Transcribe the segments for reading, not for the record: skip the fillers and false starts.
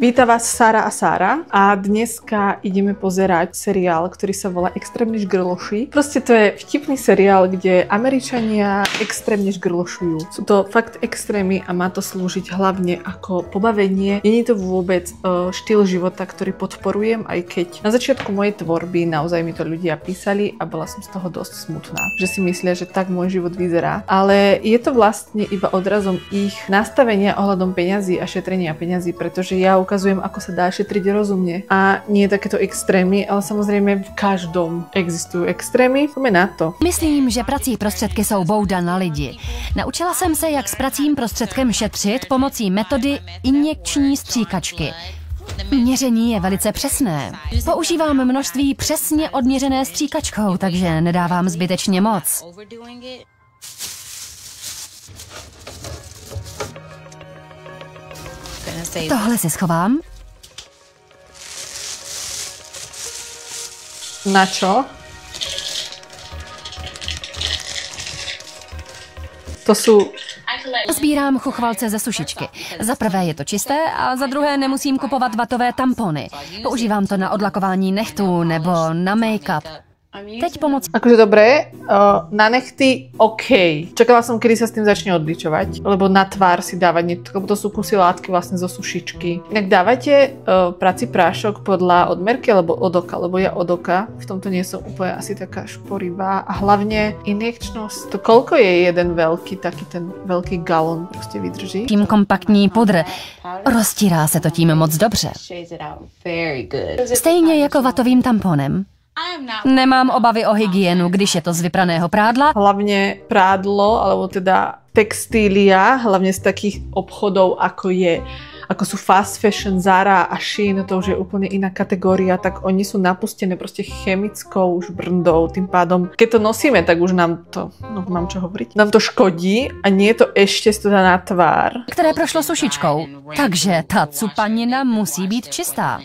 Víta vás Sára a Sára a dneska ideme pozerať seriál, ktorý sa volá Extrémne žgrloši. Proste to je vtipný seriál, kde Američania extrémne žgrlošujú. Sú to fakt extrémy a má to slúžiť hlavne ako pobavenie. Nie je to vôbec štýl života, ktorý podporujem, aj keď na začiatku mojej tvorby naozaj mi to ľudia písali a bola som z toho dosť smutná, že si myslia, že tak môj život vyzerá. Ale je to vlastne iba odrazom ich nastavenia ohľadom peňazí a šetrenia peňazí, pretože ja ukazujem, ako sa dá šetriť rozumne. A nie takéto extrémy, ale samozřejmě v každom existují extrémy. Jdeme na to. Myslím, že prací prostředky jsou bouda na lidi. Naučila jsem se, jak s pracím prostředkem šetřit pomocí metody injekční stříkačky. Měření je velice přesné. Používám množství přesně odměřené stříkačkou, takže nedávám zbytečně moc. Tohle si schovám. Na čo? To jsou... Sbírám chuchvalce ze sušičky. Za prvé je to čisté a za druhé nemusím kupovat vatové tampony. Používám to na odlakování nechtů nebo na make-up. Teď pomoc... Akože dobré, na nechty OK. Čakala som, kedy sa s tým začne odličovať, lebo na tvár si dávať niečo, lebo to sú kusy látky vlastne zo sušičky. Inak dávate prací prášok podľa odmerky alebo od oka, lebo ja od oka v tomto nie som úplne asi taká šporivá a hlavne injekčnosť. To koľko je jeden veľký, taký ten veľký galon prostě vydrží? Tím kompaktní pudr. Roztírá se to tím moc dobře. Stejně jako vatovým tamponem. Nemám obavy o hygienu, když je to z vypraného prádla. Hlavne prádlo, alebo teda textília, hlavne z takých obchodov, ako sú fast fashion, Zara a Shein, to už je úplne iná kategória, tak oni sú napustené proste chemickou už brndou, tým pádom, keď to nosíme, tak už nám to, no mám čo hovoriť, nám to škodí a nie je to ešte teda na tvár. Které prošlo sušičkou, takže ta cupanina musí být čistá.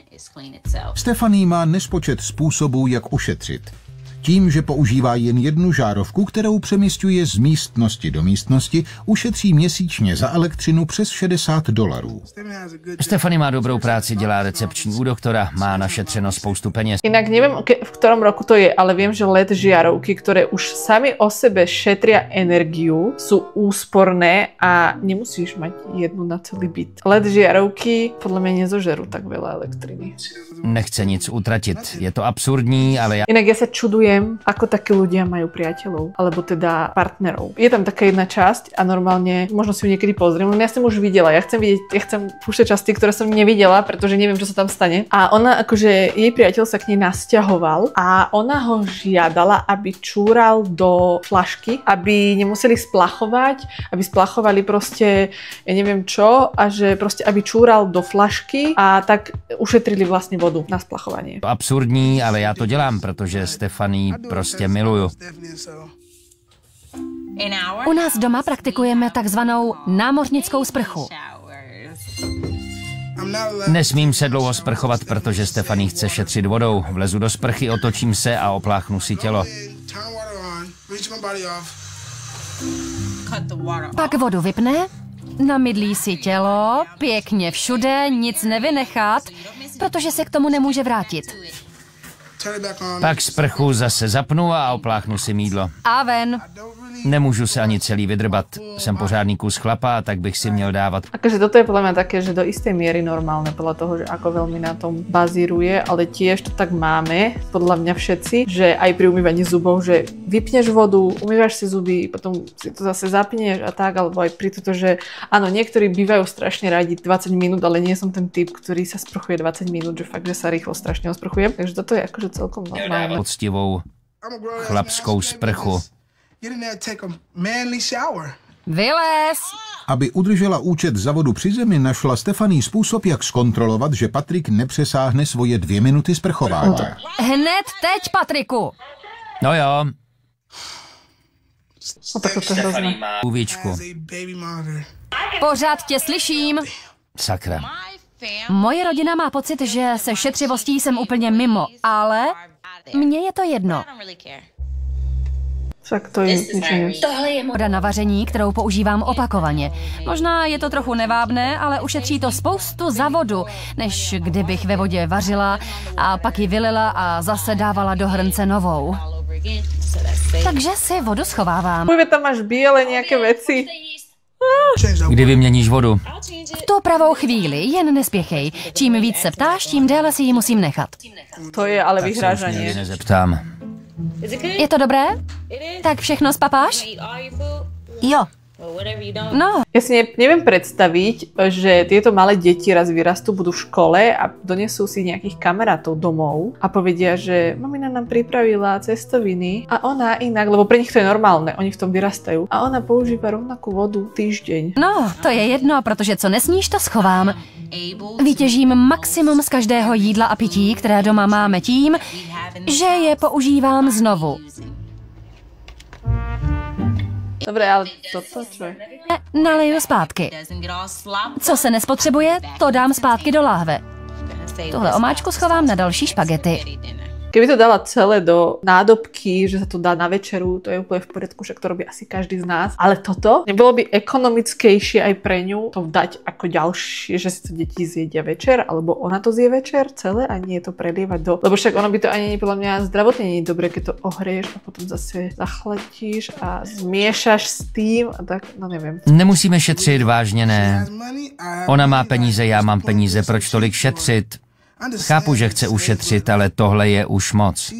Stephanie má nespočet způsobů, jak ušetřit. Tím, že používá jen jednu žárovku, kterou přemisťuje z místnosti do místnosti, ušetří měsíčně za elektřinu přes $60. Stephanie má dobrou práci, dělá recepční u doktora, má našetřeno spoustu peněz. Inak neviem, v ktorom roku to je, ale viem, že LED žiarovky, ktoré už sami o sebe šetria energiu, sú úsporné a nemusíš mať jednu na celý byt. LED žiarovky podľa mňa nezožerú tak veľa elektriny. Nechce nic utratit, je to absurdní, ale já... Inak ja sa čudujem, ako takí ľudia majú priateľov, alebo teda partnerov. Je tam taká jedna časť a normálne, možno si ju niekedy pozriem, ja som už videla, ja chcem púšťať časti, ktoré som nevidela, pretože neviem, čo sa tam stane. A ona akože, jej priateľ sa k nej nasťahoval a ona ho žiadala, aby čúral do flašky, aby nemuseli splachovať, aby splachovali proste, ja neviem čo, a že proste, aby čúral do flašky a tak ušetrili vlastne vodu na splachovanie. Absurdní, ale já to dělám, protože Stephanie prostě miluju. U nás doma praktikujeme takzvanou námořnickou sprchu. Nesmím se dlouho sprchovat, protože Stephanie chce šetřit vodou. Vlezu do sprchy, otočím se a opláchnu si tělo. Pak vodu vypne, namydlí si tělo, pěkně všude, nic nevynechat, protože se k tomu nemůže vrátit. Pak sprchu zase zapnu a opláchnu si mýdlo. A ven. Nemůžu se ani celý vydrbat. Jsem pořádný kus chlapa, tak bych si měl dávat. Akože toto je podľa mňa také, že do istej miery normálne, podľa toho, že ako veľmi na tom bazíruje, ale tiež to tak máme, podľa mňa všetci, že aj pri umývaní zubov, že vypneš vodu, umývaš si zuby, potom si to zase zapneš a tak, alebo aj pri toto, že áno, niektorí bývajú strašne radi 20 minút, ale nie som ten typ, ktorý sa sprchuje 20 minút, že fakt, že sa rýchlo strašne osprchujem. Takže toto je akože celkom normálne. Poctivou chlapskou sprchu. Vylez! Aby udržela účet za vodu při zemi, našla Stephanie způsob, jak zkontrolovat, že Patrik nepřesáhne svoje 2 minuty sprchování. Hned teď, Patriku! No jo. No tak to je hrozné. Uvíčku. Pořád tě slyším. Sakra. Moje rodina má pocit, že se šetřivostí jsem úplně mimo, ale mně je to jedno. Tak to je nič. Tohle je voda na vaření, kterou používám opakovaně. Možná je to trochu nevábné, ale ušetří to spoustu za vodu, než kdybych ve vodě vařila a pak ji vylila a zase dávala do hrnce novou. Takže si vodu schovávám. Pojďme, tam máš bílé nějaké věci. Kdy vyměníš vodu? V tu pravou chvíli, jen nespěchej. Čím víc se ptáš, tím déle si ji musím nechat. To je ale Tak se už vyhrážanie. nikdy nezeptám. Je to dobré? Tak všechno spapáš? Jo. No, Ja si neviem predstaviť, že tieto malé deti raz vyrastú, budú v škole a donesú si nejakých kamarátov domov a povedia, že mamina nám pripravila cestoviny a ona inak, lebo pre nich to je normálne, oni v tom vyrastajú a ona používa rovnakú vodu týždeň. no, to je jedno, protože co nesníš, to schovám. Vytěžím maximum z každého jídla a pití, které doma máme tím, že je používám znovu. Dobre, ale toto čo je? Naliju zpátky. Co se nespotřebuje, to dám zpátky do láhve. Tuhle omáčku schovám na další špagety. Keby to dala celé do nádobky, že sa to dá na večeru, to je úplne v poriadku, však to robí asi každý z nás. Ale toto nebolo by ekonomickejšie aj pre ňu to dať ako ďalšie, že si to deti zjedia večer, alebo ona to zje večer celé a nie to prelievať do... Lebo však ono by to ani podľa mňa zdravotne nie je dobre, keď to ohreješ a potom zase zachladíš a zmiešaš s tým a tak, no neviem. Nemusíme šetřit, vážně ne. Ona má peníze, já mám peníze, proč tolik šetřit? Chápu, že chce ušetřit, ale tohle je už moc.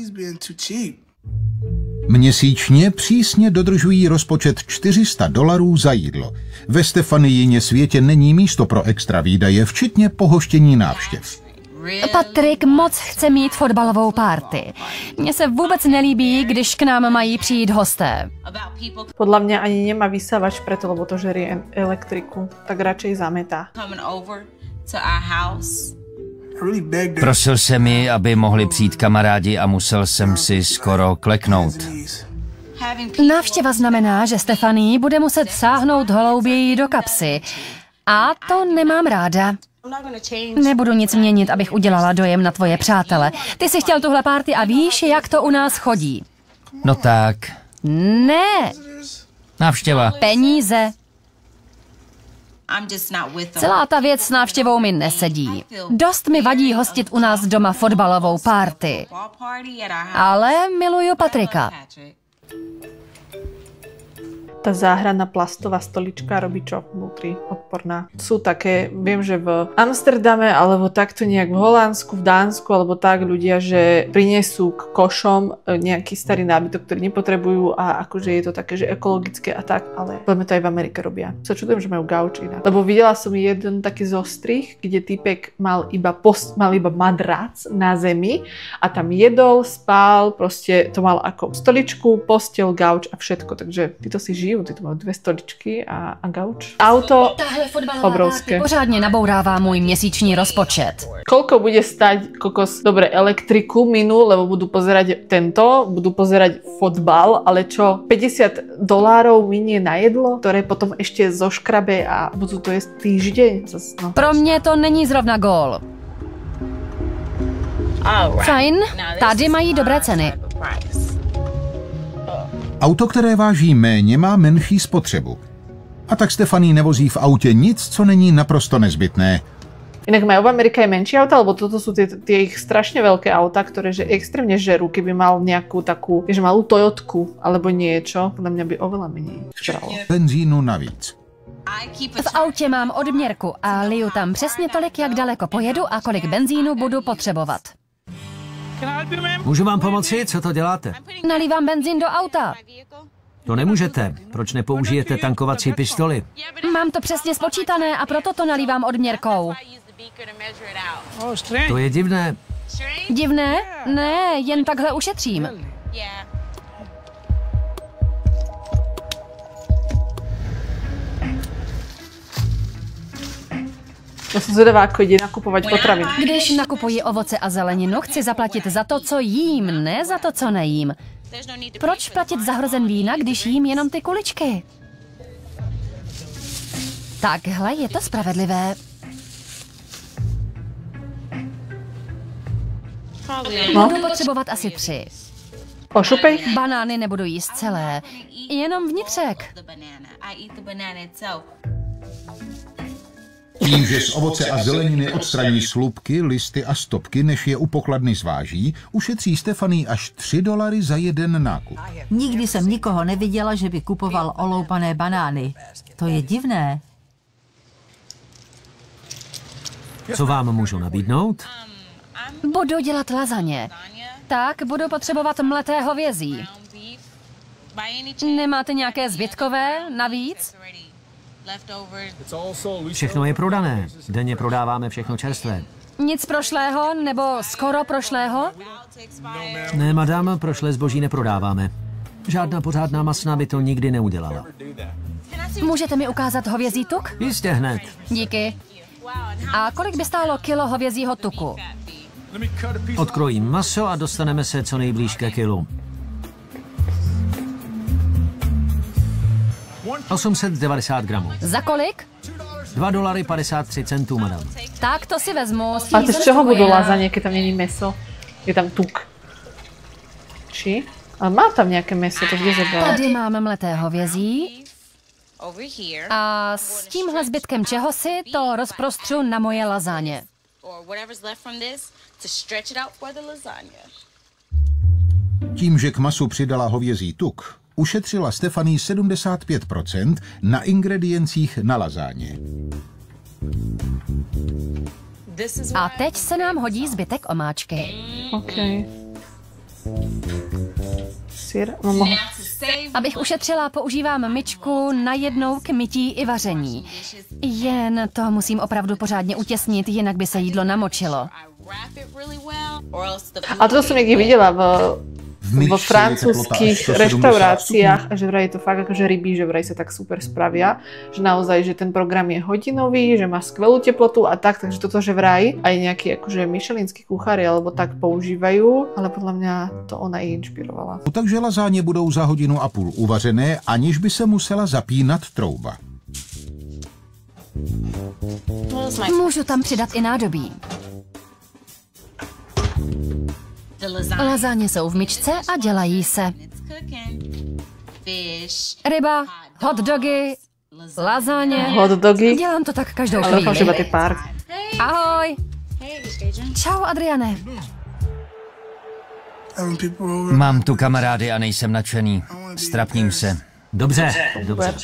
Měsíčně přísně dodržují rozpočet $400 za jídlo. Ve Stefanijině světě není místo pro extra výdaje, včetně pohoštění návštěv. Patrik moc chce mít fotbalovou party. Mně se vůbec nelíbí, když k nám mají přijít hosté. Podľa mňa ani nemá vysávač preto, lebo to žerie elektriku, tak radšej zametá. Prosil jsem ji, aby mohli přijít kamarádi a musel jsem si skoro kleknout. Návštěva znamená, že Stefanie bude muset sáhnout holouběji do kapsy. A to nemám ráda. Nebudu nic měnit, abych udělala dojem na tvoje přátele. Ty jsi chtěl tuhle party a víš, jak to u nás chodí. No tak, Ne, návštěva. peníze. Celá ta věc s návštěvou mi nesedí. Dost mi vadí hostit u nás doma fotbalovou party. Ale miluju Patrika. Tá záhradná plastová stolička robí čo vnútri, odporná. Sú také, viem, že v Amsterdame alebo takto nejak v Holandsku, v Dánsku alebo tak ľudia, že prinesú k košom nejaký starý nábytok, ktorý nepotrebujú a akože je to také, že ekologické a tak, ale veľmi to aj v Amerike robia. Sa čudujem, že majú gauč inak. Lebo videla som jeden taký zostrih, kde týpek mal iba madrac na zemi a tam jedol, spal, proste to mal ako stoličku, posteľ, gauč a všetko, takže títo si žijú. Ty tu majú 2 stoličky a gauč. Auto obrovské. Pořádně nabourává můj měsíční rozpočet. Koľko bude stať kokos, dobre, elektriku minú, lebo budú pozerať budú pozerať fotbal, ale čo, $50 minie na jedlo, ktoré potom ešte zoškrabe a budú to jesť týždeň? No. Pro mě to není zrovna gól. Fajn, tady mají dobré ceny. Auto, které váží méně, má menší spotřebu. A tak Stefanie nevozí v autě nic, co není naprosto nezbytné. Inak majú v Amerike aj menšie auta, lebo toto sú tie ich strašne veľké auta, ktoré že extrémne žerú, keby mal nejakú takú, že malú Toyotku alebo niečo, na mňa by oveľa menej žralo. Benzínu navíc. V autě mám odměrku a liju tam přesně tolik, jak daleko pojedu a kolik benzínu budu potřebovat. Můžu vám pomoci? Co to děláte? Nalívám benzín do auta. To nemůžete. Proč nepoužijete tankovací pistoli? Mám to přesně spočítané a proto to nalívám odměrkou. To je divné. Divné? Ne, jen takhle ušetřím. Ja som zvedavá, ako ide nakupovať potraviny. Když nakupuji ovoce a zeleninu, chci zaplatit za to, co jím, ne za to, co nejím. Proč platit za hrozen vína, když jím jenom ty kuličky? Takhle je to spravedlivé. No. Budu potřebovat asi 3. Ošupej. Banány nebudu jíst celé, jenom vnitřek. Tím, že z ovoce a zeleniny odstraní slupky, listy a stopky, než je u pokladny zváží, ušetří Stephanie až $3 za jeden nákup. Nikdy jsem nikoho neviděla, že by kupoval oloupané banány. To je divné. Co vám můžu nabídnout? Budu dělat lazaně. Tak budu potřebovat mleté hovězí. Nemáte nějaké zbytkové navíc? Všechno je prodané. Denně prodáváme všechno čerstvé. Nic prošlého nebo skoro prošlého? Ne, madam, prošlé zboží neprodáváme. Žádná pořádná masna by to nikdy neudělala. Můžete mi ukázat hovězí tuk? Jistě hned. Díky. A kolik by stálo kilo hovězího tuku? Odkrojím maso a dostaneme se co nejblíž ke kilu. 890 gramů. Za kolik? $2,53, madam. Tak to si vezmu. A ty z čeho budú lazaně, keď tam není meso? Je tam tuk. Či? Ale má tam nějaké meso, to kde zabrala? Tady mám mleté hovězí. A s tímhle zbytkem čehosi to rozprostřu na moje lazáně. Tím, že k masu přidala hovězí tuk, ušetřila Stephanie 75% na ingrediencích na lazáně. A teď se nám hodí zbytek omáčky. OK. Syr? No, mohu. Abych ušetřila, používám myčku najednou k mytí i vaření. Jen to musím opravdu pořádně utěsnit, jinak by se jídlo namočilo. A to som niekde videla vo francúzských reštauráciách, že vraj je to fakt akože rybí, že vraj sa tak super spravia, že naozaj, že ten program je hodinový, že má skvelú teplotu a tak, takže toto, že vraj aj nejakí akože michelinskí kuchári alebo tak používajú, ale podľa mňa to ona i inšpirovala. Takže lazáně budou za 1,5 hodiny uvařené, aniž by se musela zapínat trouba. Můžu tam přidat i nádobí. Lazáně jsou v myčce a dělají se. Ryba, hot dogy, lazáně. Hot dogy? Dělám to tak každou Ale doufám, že chvíli. ty pár. Ahoj. Čau, Adriane. Mám tu kamarády a nejsem nadšený. Strapním se. Dobře, dobře.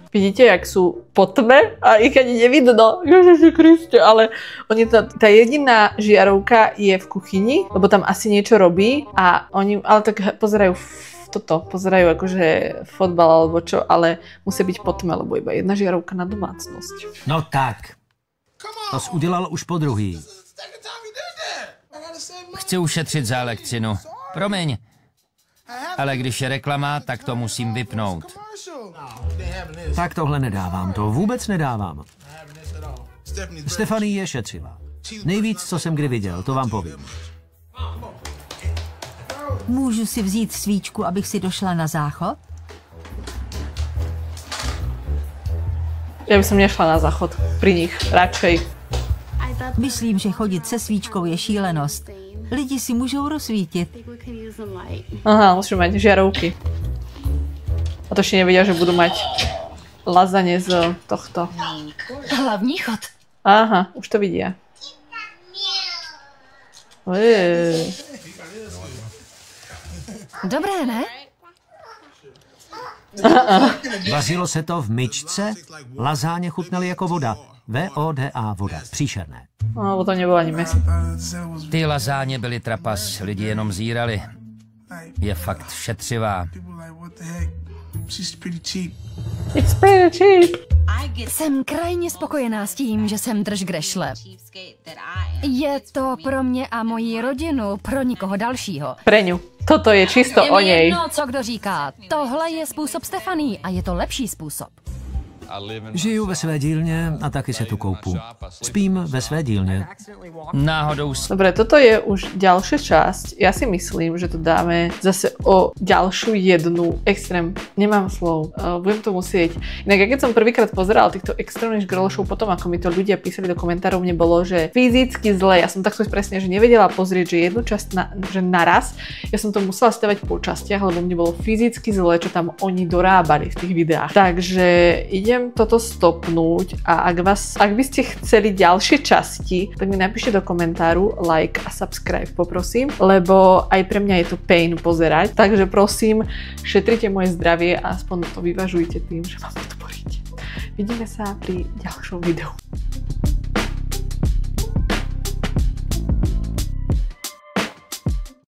Vidíte, jak sú po tme a ich ani nevidno. Ježiši Kriste, ale oni tá jediná žiarovka je v kuchyni, lebo tam asi niečo robí a oni, ale tak pozerajú pozerajú akože fotbal alebo čo, ale musí byť po tme, lebo iba jedna žiarovka na domácnosť. No tak. To jsi udělal už po druhý. Chci ušetřit za elektřinu. Promiň. Ale když je reklama, tak to musím vypnout. Tak tohle nedávám, to vůbec nedávám. Stephanie je šetřila. Nejvíc, co jsem kdy viděl, to vám povím. Můžu si vzít svíčku, abych si došla na záchod? Ja by som nešla na záchod pri nich, radšej. Myslím, že chodit se svíčkou je šílenost. Lidi si můžou rozsvítit. Aha, musím mať žiarovky. A to ešte nevedia, že budú mať lazanie z tohto. Hlavní chod. Aha, už to vidia. Dobré, ne? Vařilo se to v myčce, lazáně chutnaly jako voda. VODA, voda. Příšerné. No, bo to nebylo ani meso. Ty lazáně byly trapas, lidi jenom zírali. Je fakt šetřivá. It's pretty cheap. Jsem krajně spokojená s tím, že jsem drž grešle. Je to pro mě a moji rodinu, pro nikoho dalšího. Pre ňu. Toto je čisto Je o mi nej. jedno, co kdo říká. Tohle je způsob Stephanie a je to lepší způsob. Žiju ve své dílně a taky se tu koupu. Spím ve své dílně. Náhodou Dobre, toto je už ďalšia časť. Ja si myslím, že to dáme zase o ďalšiu jednu extrém. Nemám slov. Budem to musieť. Inak, keď som prvýkrát pozerala týchto extrémnych girlshov, potom ako mi to ľudia písali do komentárov, mne bolo, že fyzicky zle. Ja som takto presne, že nevedela pozrieť, že jednu časť že naraz. Ja som to musela stavať po častiach, lebo mne bolo fyzicky zle, čo tam oni dorábali v tých videách. Takže idem toto stopnúť a ak by ste chceli ďalšie časti, tak mi napíšte do komentáru like a subscribe, poprosím, lebo aj pre mňa je to pain pozerať. Takže prosím, šetrite moje zdravie a aspoň to vyvažujte tým, že ma podporíte. Vidíme sa pri ďalšom videu.